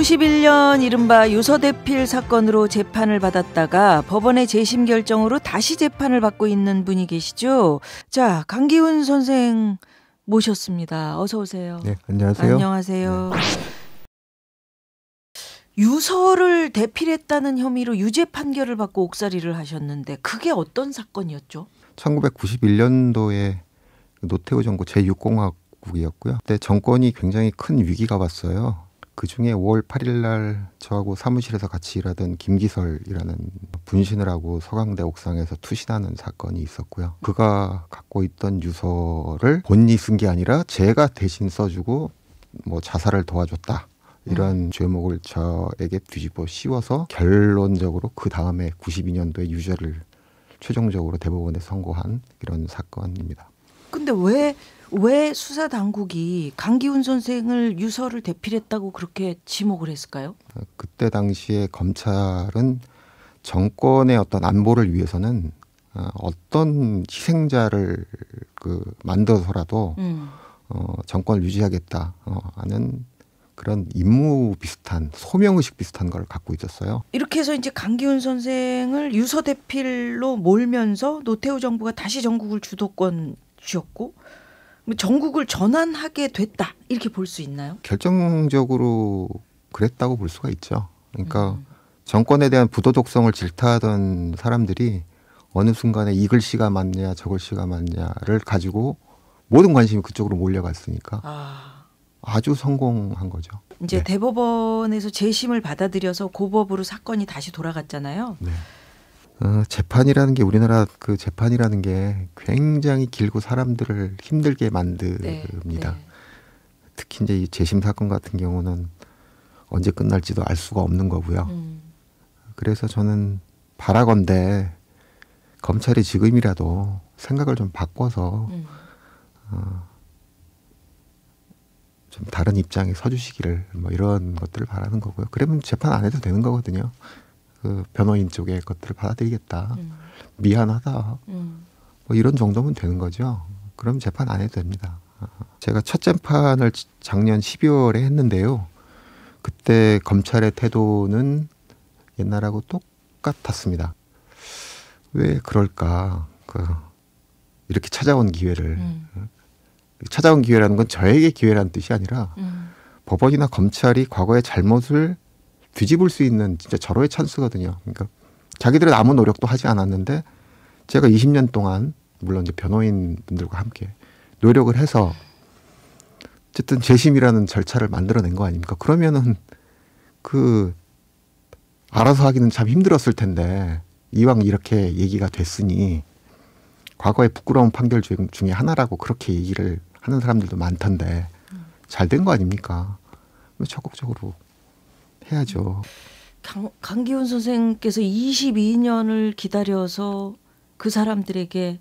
1991년 이른바 유서대필 사건으로 재판을 받았다가 법원의 재심 결정으로 다시 재판을 받고 있는 분이 계시죠. 자, 강기훈 선생 모셨습니다. 어서 오세요. 네, 안녕하세요. 안녕하세요. 네. 유서를 대필했다는 혐의로 유죄 판결을 받고 옥살이를 하셨는데 그게 어떤 사건이었죠? 1991년도에 노태우 정부 제6공화국이었고요. 그때 정권이 굉장히 큰 위기가 왔어요. 그중에 5월 8일 날 저하고 사무실에서 같이 일하던 김기설이라는 분신을 하고 서강대 옥상에서 투신하는 사건이 있었고요. 그가 갖고 있던 유서를 본인이 쓴 게 아니라 제가 대신 써주고 뭐 자살을 도와줬다. 이런 죄목을 저에게 뒤집어 씌워서 결론적으로 그 다음에 92년도에 유죄를 최종적으로 대법원에 선고한 이런 사건입니다. 근데 왜 수사 당국이 강기훈 선생을 유서를 대필했다고 그렇게 지목을 했을까요? 그때 당시에 검찰은 정권의 어떤 안보를 위해서는 어떤 희생자를 만들어서라도 정권을 유지하겠다 하는 그런 임무 비슷한 소명의식 비슷한 걸 갖고 있었어요. 이렇게 해서 이제 강기훈 선생을 유서 대필로 몰면서 노태우 정부가 다시 전국을 주도권 쥐었고 전국을 전환하게 됐다 이렇게 볼 수 있나요? 결정적으로 그랬다고 볼 수가 있죠. 그러니까 정권에 대한 부도덕성을 질타하던 사람들이 어느 순간에 이 글씨가 맞냐 저 글씨가 맞냐를 가지고 모든 관심이 그쪽으로 몰려갔으니까 아주 성공한 거죠. 이제 네. 대법원에서 재심을 받아들여서 고법으로 사건이 다시 돌아갔잖아요. 네. 재판이라는 게 우리나라 그 재판이라는 게 굉장히 길고 사람들을 힘들게 만듭니다. 네. 네. 특히 이제 이 재심 사건 같은 경우는 언제 끝날지도 알 수가 없는 거고요. 그래서 저는 바라건대 검찰이 지금이라도 생각을 좀 바꿔서 좀 다른 입장에 서주시기를 뭐 이런 것들을 바라는 거고요. 그러면 재판 안 해도 되는 거거든요. 그 변호인 쪽의 것들을 받아들이겠다. 미안하다. 뭐 이런 정도면 되는 거죠. 그럼 재판 안 해도 됩니다. 제가 첫 재판을 작년 12월에 했는데요. 그때 검찰의 태도는 옛날하고 똑같았습니다. 왜 그럴까? 이렇게 찾아온 기회를 찾아온 기회라는 건 저에게 기회라는 뜻이 아니라 법원이나 검찰이 과거의 잘못을 뒤집을 수 있는 진짜 절호의 찬스거든요. 그러니까 자기들은 아무 노력도 하지 않았는데 제가 20년 동안 물론 이제 변호인 분들과 함께 노력을 해서 어쨌든 재심이라는 절차를 만들어낸 거 아닙니까? 그러면은 알아서 하기는 참 힘들었을 텐데 이왕 이렇게 얘기가 됐으니 과거의 부끄러운 판결 중에 하나라고 그렇게 얘기를 하는 사람들도 많던데 잘 된 거 아닙니까? 적극적으로 해야죠. 강기훈 선생께서 22년을 기다려서 그 사람들에게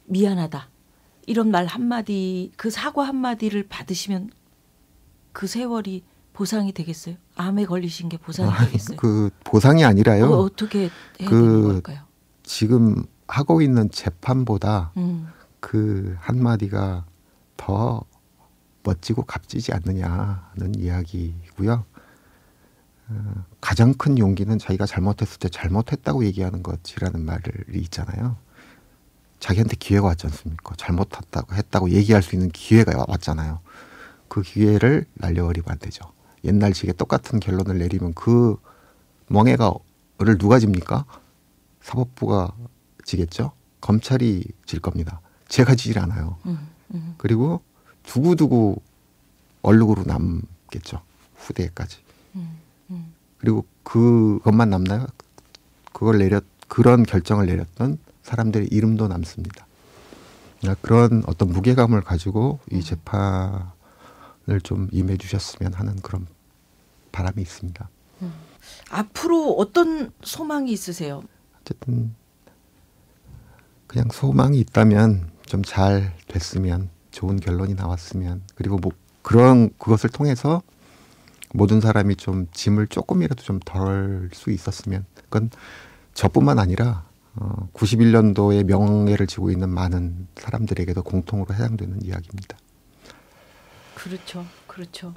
미안하다 이런 말 한마디 그 사과 한마디를 받으시면 그 세월이 보상이 되겠어요? 암에 걸리신 게 보상이 되겠어요? 그 보상이 아니라요. 어떻게 해야 되는 걸까요? 지금 하고 있는 재판보다 그 한마디가 더 멋지고 값지지 않느냐는 이야기고요. 가장 큰 용기는 자기가 잘못했을 때 잘못했다고 얘기하는 것이라는 말이 있잖아요. 자기한테 기회가 왔지 않습니까? 잘못했다고 얘기할 수 있는 기회가 왔잖아요. 그 기회를 날려버리면 안 되죠. 옛날식의 똑같은 결론을 내리면 그 멍해가를 누가 집니까? 사법부가 지겠죠. 검찰이 질 겁니다. 제가 지질 않아요. 그리고 두고두고 얼룩으로 남겠죠. 후대까지. 그리고 그것만 남나요? 그런 결정을 내렸던 사람들의 이름도 남습니다. 그런 어떤 무게감을 가지고 이 재판을 좀 임해 주셨으면 하는 그런 바람이 있습니다. 앞으로 어떤 소망이 있으세요? 어쨌든 그냥 소망이 있다면 좀 잘 됐으면 좋은 결론이 나왔으면 그리고 뭐 그것을 통해서 모든 사람이 좀 짐을 조금이라도 좀 덜 수 있었으면 그건 저뿐만 아니라 91년도에 명예를 지고 있는 많은 사람들에게도 공통으로 해당되는 이야기입니다. 그렇죠.